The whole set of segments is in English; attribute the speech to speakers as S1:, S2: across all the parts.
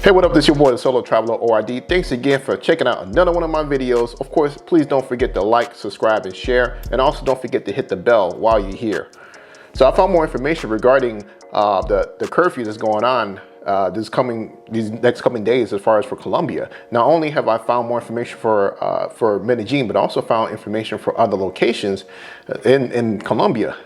S1: Hey, what up? This is your boy, the Solo Traveler ORD. Thanks again for checking out another one of my videos. Of course, please don't forget to like, subscribe, and share. And also don't forget to hit the bell while you're here. So I found more information regarding the curfew that's going on these next coming days as far as for Colombia. Not only have I found more information for Medellin, but also found information for other locations in Colombia.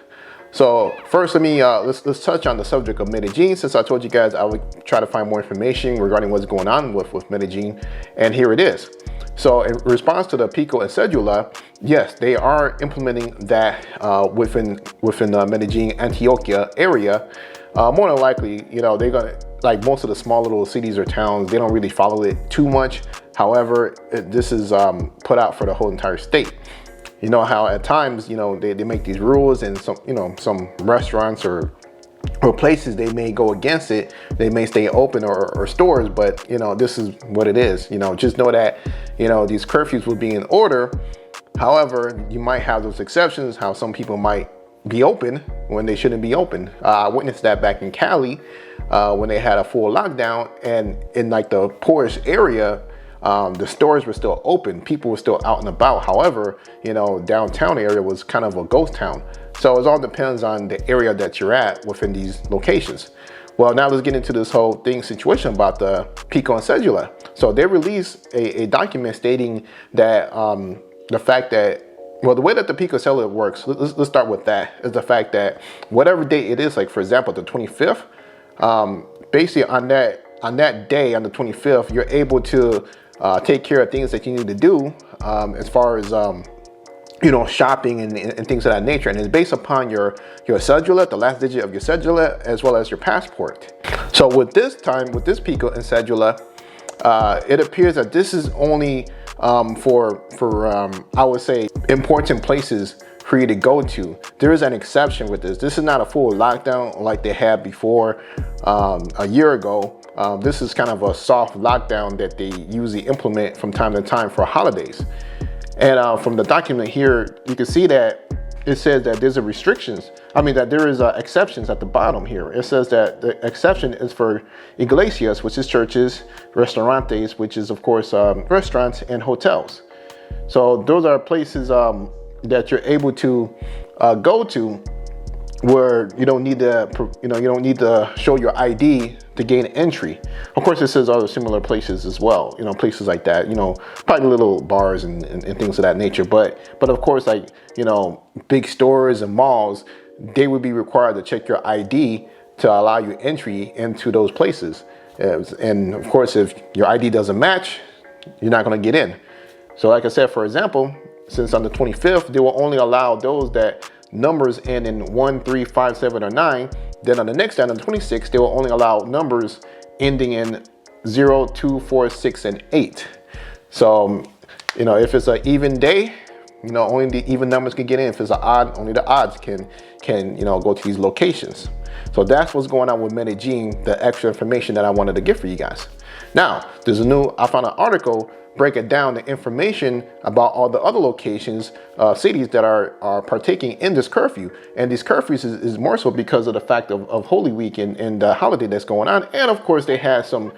S1: So first, let's touch on the subject of Medellin, since I told you guys I would try to find more information regarding what's going on with Medellin, and here it is. So in response to the Pico Cedula, yes, they are implementing that within Medellin, Antioquia area. More than likely, you know, they're gonna, like most of the small little cities or towns, they don't really follow it too much. However, this is put out for the whole entire state. You know how at times, you know, they make these rules, and some restaurants or places, they may go against it. They may stay open, or stores, but you know, this is what it is. You know, just know that, you know, these curfews will be in order. However, you might have those exceptions, how some people might be open when they shouldn't be open. I witnessed that back in Cali when they had a full lockdown, and in like the poorest area, the stores were still open, people were still out and about. However, you know, downtown area was kind of a ghost town. So it all depends on the area that you're at within these locations. Well, now let's get into this whole situation about the Pico Cedula. So they released a document stating that the fact that, well, the way that the Pico Cedula works, let's start with that, is the fact that whatever date it is, like for example, the 25th, basically on that day, on the 25th, you're able to take care of things that you need to do as far as you know, shopping and things of that nature. And it's based upon your cedula, the last digit of your cedula, as well as your passport. So with this Pico and Cedula, it appears that this is only for I would say important places for you to go to. There is an exception with this. This is not a full lockdown like they had before a year ago. This is kind of a soft lockdown that they usually implement from time to time for holidays. And from the document here, you can see that it says that there's that there is exceptions at the bottom here. It says that the exception is for iglesias, which is churches, restaurantes, which is of course restaurants, and hotels. So those are places that you're able to go to where you don't need to show your ID to gain entry. Of course, it says other similar places as well, you know, places like that, you know, probably little bars and things of that nature. But of course, like, you know, big stores and malls, they would be required to check your ID to allow you entry into those places. And of course, if your ID doesn't match, you're not going to get in. So like I said, for example, since on the 25th, they will only allow those that numbers end in 1, 3, 5, 7, or 9. Then on the next day, on the 26th, they will only allow numbers ending in 0, 2, 4, 6, and 8. So, you know, if it's an even day, you know, only the even numbers can get in. If it's an odd, only the odds can you know, go to these locations. So that's what's going on with Medellin, the extra information that I wanted to give for you guys. Now, I found an article breaking down the information about all the other locations, cities that are partaking in this curfew. And these curfews is more so because of the fact of Holy Week and the holiday that's going on. And of course, they had some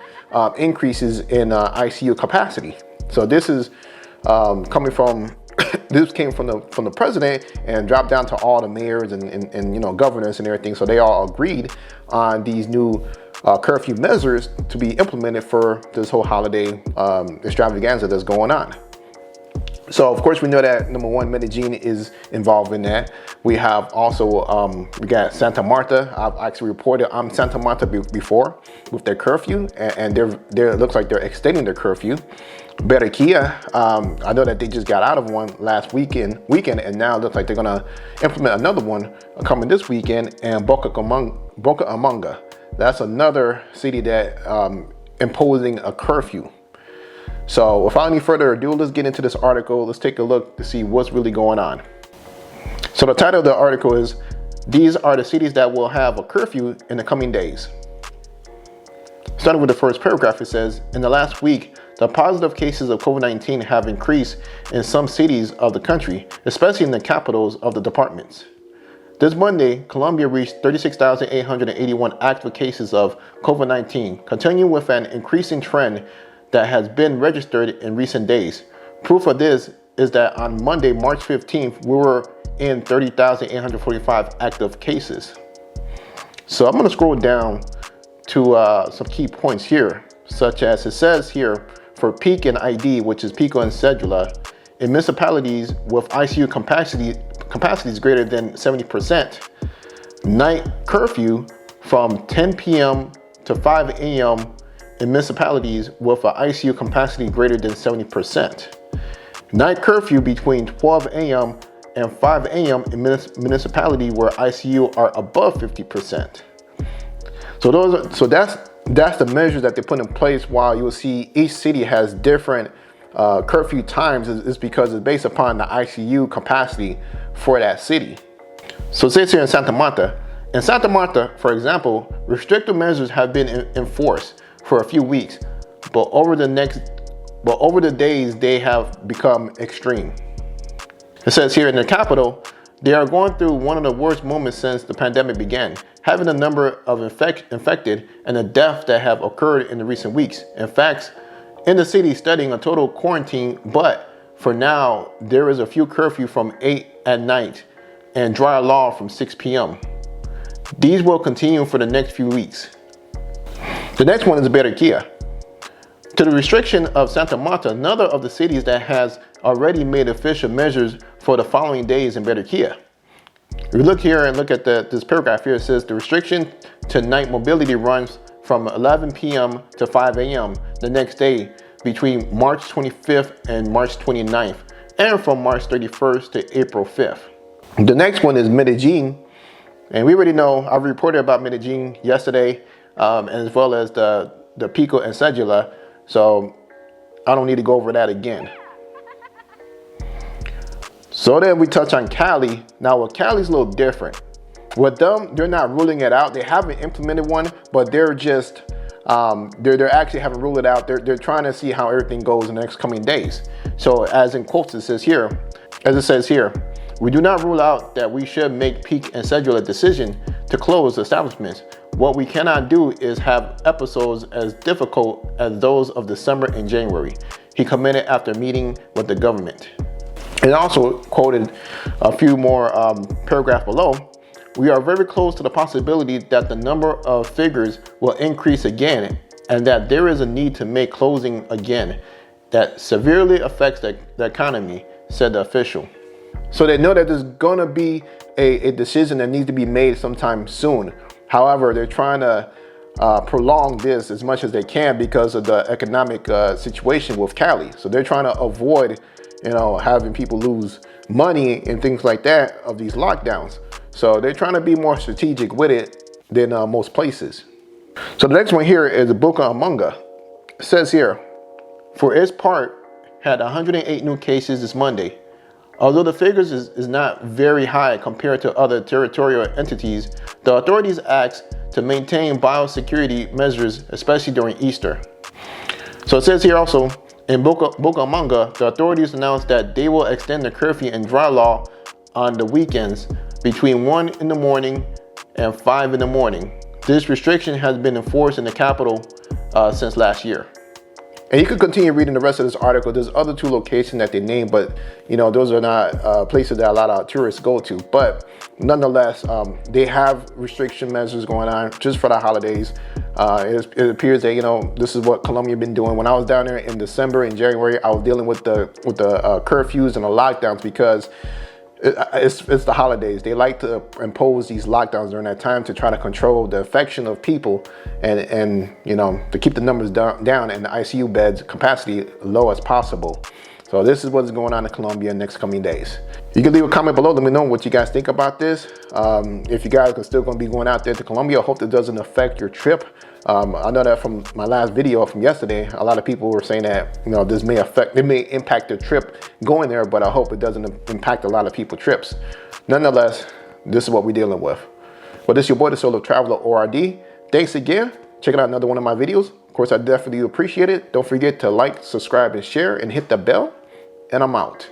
S1: increases in ICU capacity. So this is coming from, this came from the president and dropped down to all the mayors and you know, governors and everything. So they all agreed on these new curfew measures to be implemented for this whole holiday extravaganza that's going on. So of course we know that number one, Medellin is involved in that. We have also we got Santa Marta. I've actually reported on Santa Marta before with their curfew, and it looks like they're extending their curfew. Barranquilla, I know that they just got out of one last weekend, and now it looks like they're gonna implement another one coming this weekend. And Bucaramanga, that's another city that imposing a curfew. So without any further ado, let's get into this article. Let's take a look to see what's really going on. So the title of the article is, "These are the cities that will have a curfew in the coming days." Starting with the first paragraph, it says, "In the last week, the positive cases of COVID-19 have increased in some cities of the country, especially in the capitals of the departments. This Monday, Colombia reached 36,881 active cases of COVID-19, continuing with an increasing trend that has been registered in recent days. Proof of this is that on Monday, March 15th, we were in 30,845 active cases. So I'm going to scroll down to some key points here, such as it says here, for peak and ID, which is Pico and Cedula, in municipalities with ICU capacities greater than 70%, night curfew from 10 p.m. to 5 a.m. in municipalities with an ICU capacity greater than 70%, night curfew between 12 a.m. and 5 a.m. in municipality where ICU are above 50%. So that's the measures that they put in place. While you'll see each city has different curfew times, is because it's based upon the ICU capacity for that city. So it says here in Santa Marta. In Santa Marta, for example, restrictive measures have been enforced for a few weeks, but over the days they have become extreme. It says here in the capital, they are going through one of the worst moments since the pandemic began, having a number of infected and the deaths that have occurred in the recent weeks. In fact, in the city studying a total quarantine, but for now, there is a few curfew from 8 at night and dry law from 6 p.m. These will continue for the next few weeks. The next one is Barranquilla. To the restriction of Santa Marta, another of the cities that has already made official measures for the following days in Barranquilla. If you look here and look at this paragraph here, it says the restriction to night mobility runs from 11 p.m. to 5 a.m. the next day between March 25th and March 29th, and from March 31st to April 5th. The next one is Medellin, and we already know, I reported about Medellin yesterday, as well as the Pico and Cedula, so I don't need to go over that again. So then we touch on Cali. Now with Cali's a little different. With them, they're not ruling it out. They haven't implemented one, but they're just, they're actually haven't ruled it out. They're trying to see how everything goes in the next coming days. So as in quotes, it says here, we do not rule out that we should make Pico and Cedula a decision to close establishments. What we cannot do is have episodes as difficult as those of December and January, he commented after meeting with the government. And also quoted a few more paragraphs below. We are very close to the possibility that the number of figures will increase again, and that there is a need to make closing again that severely affects the economy, said the official. So they know that there's gonna be a decision that needs to be made sometime soon. However, they're trying to prolong this as much as they can because of the economic situation with Cali. So they're trying to avoid, having people lose money and things like that of these lockdowns. So they're trying to be more strategic with it than most places. So the next one here is Bucaramanga. It says here, for its part, had 108 new cases this Monday. Although the figures is not very high compared to other territorial entities, the authorities asked to maintain biosecurity measures, especially during Easter. So it says here also, in Bucaramanga, the authorities announced that they will extend the curfew and dry law on the weekends between 1 in the morning and 5 in the morning. This restriction has been enforced in the capital since last year. And you could continue reading the rest of this article. There's other two locations that they named, but those are not places that a lot of tourists go to. But nonetheless, they have restriction measures going on just for the holidays. It appears that this is what Colombia been doing. When I was down there in December and January, I was dealing with the curfews and the lockdowns because it's the holidays. They like to impose these lockdowns during that time to try to control the infection of people and to keep the numbers down and the ICU beds capacity low as possible. So this is what's going on in Colombia in the next coming days. You can leave a comment below. Let me know what you guys think about this. If you guys are still going to be going out there to Colombia, I hope it doesn't affect your trip. I know that from my last video from yesterday, a lot of people were saying that this may impact their trip going there, but I hope it doesn't impact a lot of people's trips. Nonetheless, this is what we're dealing with. Well, this is your boy, the Solo Traveler ORD. Thanks again. Checking out another one of my videos. Of course, I definitely appreciate it. Don't forget to like, subscribe, and share, and hit the bell. And I'm out.